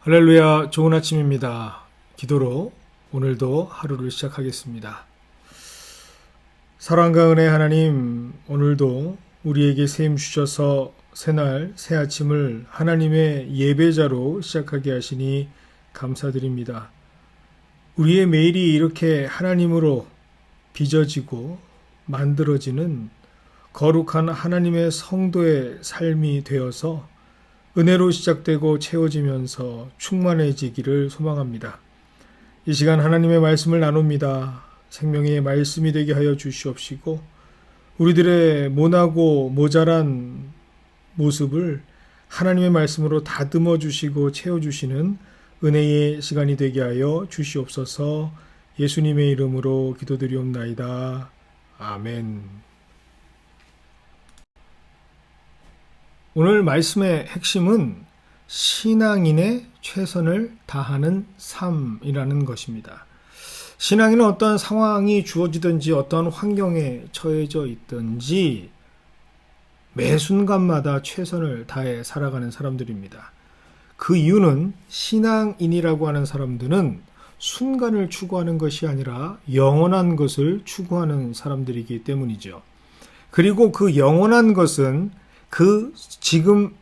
할렐루야, 좋은 아침입니다. 기도로 오늘도 하루를 시작하겠습니다. 사랑과 은혜 하나님, 오늘도 우리에게 새 힘 주셔서 새날 새 아침을 하나님의 예배자로 시작하게 하시니 감사드립니다. 우리의 매일이 이렇게 하나님으로 빚어지고 만들어지는 거룩한 하나님의 성도의 삶이 되어서 은혜로 시작되고 채워지면서 충만해지기를 소망합니다. 이 시간 하나님의 말씀을 나눕니다. 생명의 말씀이 되게 하여 주시옵시고 우리들의 모나고 모자란 모습을 하나님의 말씀으로 다듬어 주시고 채워주시는 은혜의 시간이 되게 하여 주시옵소서. 예수님의 이름으로 기도드리옵나이다. 아멘. 오늘 말씀의 핵심은 신앙인의 최선을 다하는 삶이라는 것입니다. 신앙인은 어떠한 상황이 주어지든지 어떠한 환경에 처해져 있든지 매 순간마다 최선을 다해 살아가는 사람들입니다. 그 이유는 신앙인이라고 하는 사람들은 순간을 추구하는 것이 아니라 영원한 것을 추구하는 사람들이기 때문이죠. 그리고 그 영원한 것은 지금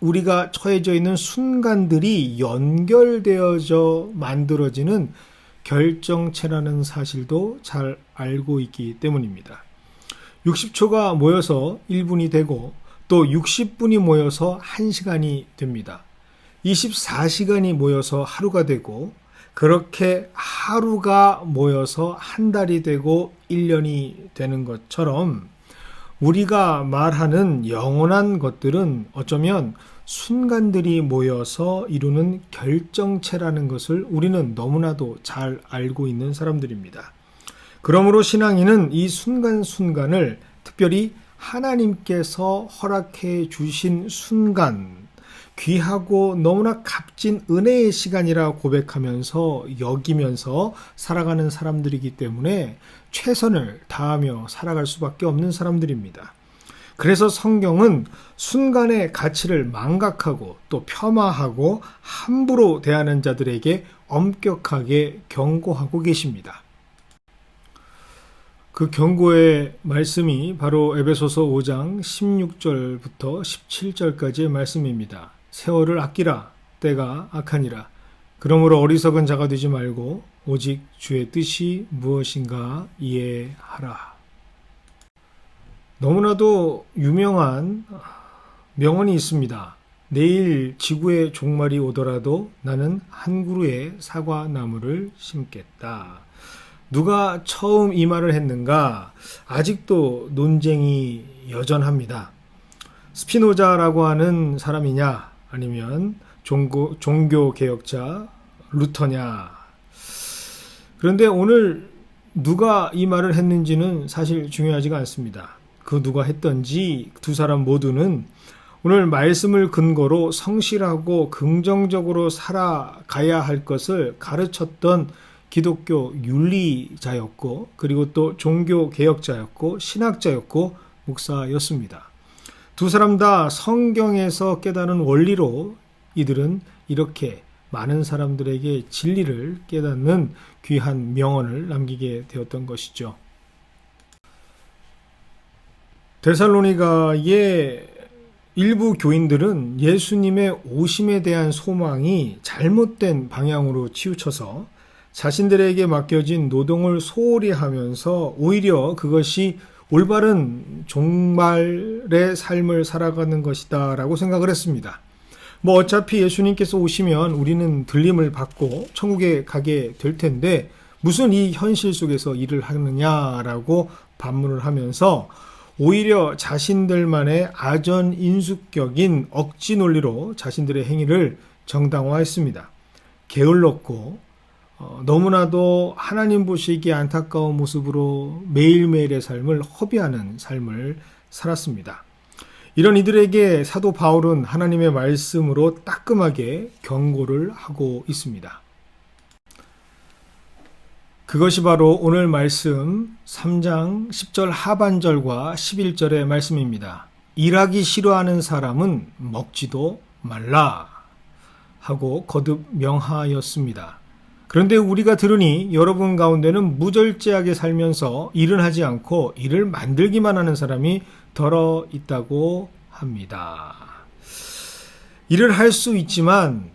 우리가 처해져 있는 순간들이 연결되어져 만들어지는 결정체라는 사실도 잘 알고 있기 때문입니다. 60초가 모여서 1분이 되고 또 60분이 모여서 1시간이 됩니다. 24시간이 모여서 하루가 되고 그렇게 하루가 모여서 한 달이 되고 1년이 되는 것처럼 우리가 말하는 영원한 것들은 어쩌면 순간들이 모여서 이루는 결정체라는 것을 우리는 너무나도 잘 알고 있는 사람들입니다. 그러므로 신앙인은 이 순간순간을 특별히 하나님께서 허락해 주신 순간, 귀하고 너무나 값진 은혜의 시간이라 고백하면서 여기면서 살아가는 사람들이기 때문에 최선을 다하며 살아갈 수밖에 없는 사람들입니다. 그래서 성경은 순간의 가치를 망각하고 또 폄하하고 함부로 대하는 자들에게 엄격하게 경고하고 계십니다. 그 경고의 말씀이 바로 에베소서 5장 16절부터 17절까지의 말씀입니다. 세월을 아끼라, 때가 악하니라. 그러므로 어리석은 자가 되지 말고 오직 주의 뜻이 무엇인가 이해하라. 너무나도 유명한 명언이 있습니다. 내일 지구의 종말이 오더라도 나는 한 그루의 사과나무를 심겠다. 누가 처음 이 말을 했는가? 아직도 논쟁이 여전합니다. 스피노자라고 하는 사람이냐? 아니면 종교개혁자 루터냐? 그런데 오늘 누가 이 말을 했는지는 사실 중요하지가 않습니다. 그 누가 했던지 두 사람 모두는 오늘 말씀을 근거로 성실하고 긍정적으로 살아가야 할 것을 가르쳤던 기독교 윤리자였고 그리고 또 종교개혁자였고 신학자였고 목사였습니다. 두 사람 다 성경에서 깨닫는 원리로 이들은 이렇게 많은 사람들에게 진리를 깨닫는 귀한 명언을 남기게 되었던 것이죠. 데살로니가의 일부 교인들은 예수님의 오심에 대한 소망이 잘못된 방향으로 치우쳐서 자신들에게 맡겨진 노동을 소홀히 하면서 오히려 그것이 올바른 종말의 삶을 살아가는 것이다 라고 생각을 했습니다. 어차피 예수님께서 오시면 우리는 들림을 받고 천국에 가게 될 텐데 무슨 이 현실 속에서 일을 하느냐라고 반문을 하면서 오히려 자신들만의 아전인수격인 억지 논리로 자신들의 행위를 정당화했습니다. 게을렀고 너무나도 하나님 보시기에 안타까운 모습으로 매일매일의 삶을 허비하는 삶을 살았습니다. 이런 이들에게 사도 바울은 하나님의 말씀으로 따끔하게 경고를 하고 있습니다. 그것이 바로 오늘 말씀 3장 10절 하반절과 11절의 말씀입니다. 일하기 싫어하는 사람은 먹지도 말라. 하고 거듭 명하였습니다. 그런데 우리가 들으니 여러분 가운데는 무절제하게 살면서 일은 하지 않고 일을 만들기만 하는 사람이 더러 있다고 합니다. 일을 할 수 있지만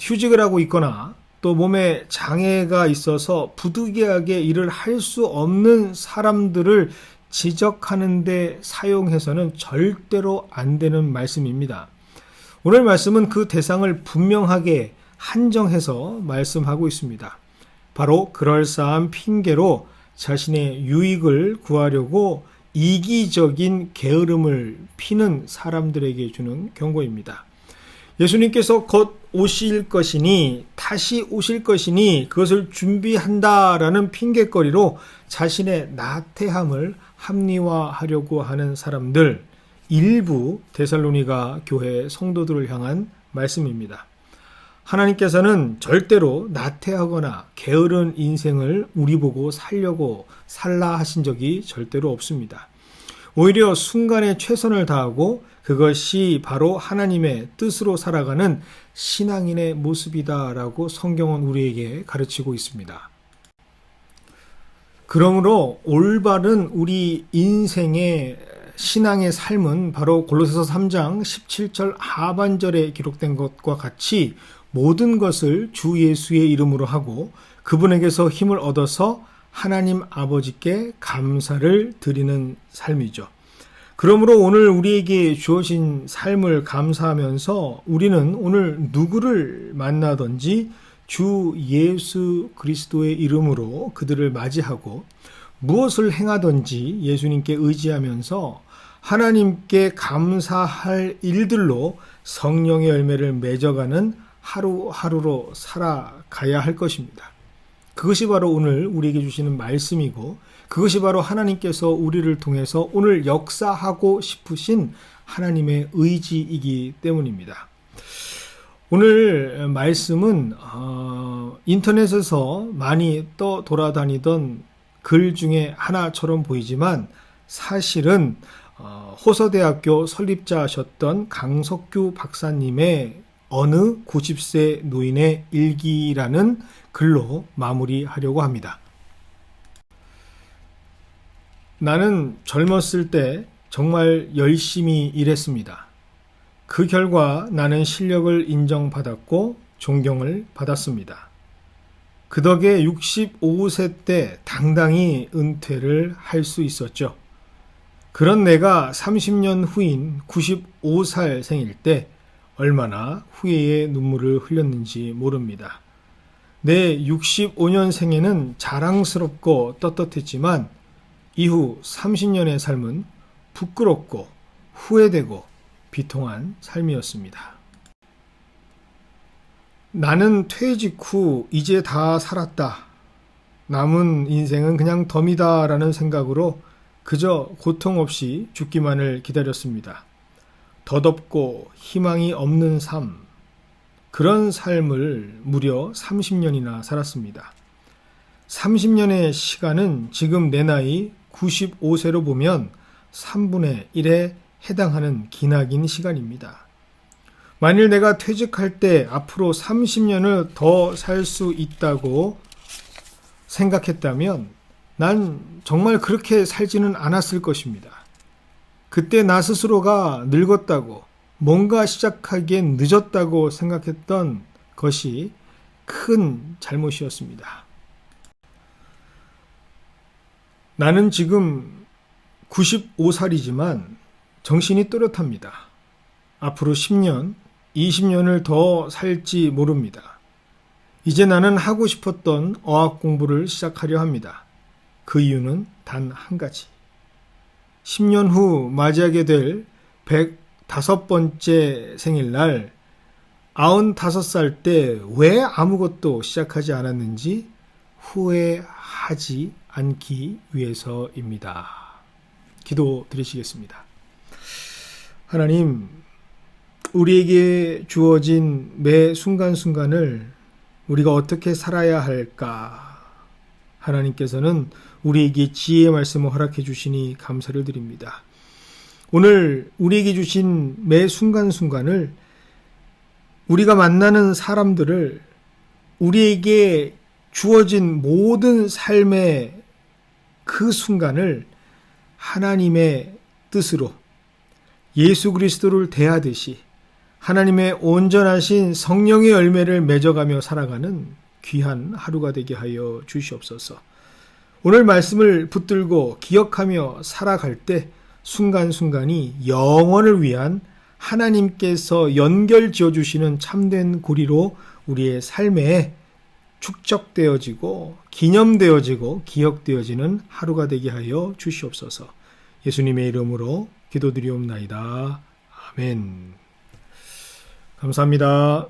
휴직을 하고 있거나 또 몸에 장애가 있어서 부득이하게 일을 할 수 없는 사람들을 지적하는 데 사용해서는 절대로 안 되는 말씀입니다. 오늘 말씀은 그 대상을 분명하게 한정해서 말씀하고 있습니다. 바로 그럴싸한 핑계로 자신의 유익을 구하려고 이기적인 게으름을 피는 사람들에게 주는 경고입니다. 예수님께서 곧 오실 것이니 다시 오실 것이니 그것을 준비한다라는 핑계거리로 자신의 나태함을 합리화하려고 하는 사람들, 일부 데살로니가 교회 성도들을 향한 말씀입니다. 하나님께서는 절대로 나태하거나 게으른 인생을 우리 보고 살라 하신 적이 절대로 없습니다. 오히려 순간에 최선을 다하고 그것이 바로 하나님의 뜻으로 살아가는 신앙인의 모습이다라고 성경은 우리에게 가르치고 있습니다. 그러므로 올바른 우리 인생의 신앙의 삶은 바로 골로새서 3장 17절 하반절에 기록된 것과 같이 모든 것을 주 예수의 이름으로 하고 그분에게서 힘을 얻어서 하나님 아버지께 감사를 드리는 삶이죠. 그러므로 오늘 우리에게 주어진 삶을 감사하면서 우리는 오늘 누구를 만나든지 주 예수 그리스도의 이름으로 그들을 맞이하고 무엇을 행하든지 예수님께 의지하면서 하나님께 감사할 일들로 성령의 열매를 맺어가는 하루하루로 살아가야 할 것입니다. 그것이 바로 오늘 우리에게 주시는 말씀이고 그것이 바로 하나님께서 우리를 통해서 오늘 역사하고 싶으신 하나님의 의지이기 때문입니다. 오늘 말씀은 인터넷에서 많이 돌아다니던 글 중에 하나처럼 보이지만 사실은 호서대학교 설립자셨던 강석규 박사님의 어느 90세 노인의 일기라는 글로 마무리하려고 합니다. 나는 젊었을 때 정말 열심히 일했습니다. 그 결과 나는 실력을 인정받았고 존경을 받았습니다. 그 덕에 65세 때 당당히 은퇴를 할 수 있었죠. 그런 내가 30년 후인 95살 생일 때 얼마나 후회의 눈물을 흘렸는지 모릅니다. 내 65년생에는 자랑스럽고 떳떳했지만 이후 30년의 삶은 부끄럽고 후회되고 비통한 삶이었습니다. 나는 퇴직 후 이제 다 살았다. 남은 인생은 그냥 덤이다 라는 생각으로 그저 고통 없이 죽기만을 기다렸습니다. 덧없고 희망이 없는 삶, 그런 삶을 무려 30년이나 살았습니다. 30년의 시간은 지금 내 나이 95세로 보면 3분의 1에 해당하는 기나긴 시간입니다. 만일 내가 퇴직할 때 앞으로 30년을 더 살 수 있다고 생각했다면 난 정말 그렇게 살지는 않았을 것입니다. 그때 나 스스로가 늙었다고 뭔가 시작하기엔 늦었다고 생각했던 것이 큰 잘못이었습니다. 나는 지금 95살이지만 정신이 또렷합니다. 앞으로 10년, 20년을 더 살지 모릅니다. 이제 나는 하고 싶었던 어학 공부를 시작하려 합니다. 그 이유는 단 한 가지. 10년 후 맞이하게 될 105번째 생일날 95살 때 왜 아무것도 시작하지 않았는지 후회하지 않기 위해서입니다. 기도 드리시겠습니다. 하나님, 우리에게 주어진 매 순간순간을 우리가 어떻게 살아야 할까? 하나님께서는 우리에게 지혜의 말씀을 허락해 주시니 감사를 드립니다. 오늘 우리에게 주신 매 순간순간을 우리가 만나는 사람들을 우리에게 주어진 모든 삶의 그 순간을 하나님의 뜻으로 예수 그리스도를 대하듯이 하나님의 온전하신 성령의 열매를 맺어가며 살아가는 귀한 하루가 되게 하여 주시옵소서. 오늘 말씀을 붙들고 기억하며 살아갈 때 순간순간이 영원을 위한 하나님께서 연결 지어주시는 참된 고리로 우리의 삶에 축적되어지고 기념되어지고 기억되어지는 하루가 되게 하여 주시옵소서. 예수님의 이름으로 기도드리옵나이다. 아멘. 감사합니다.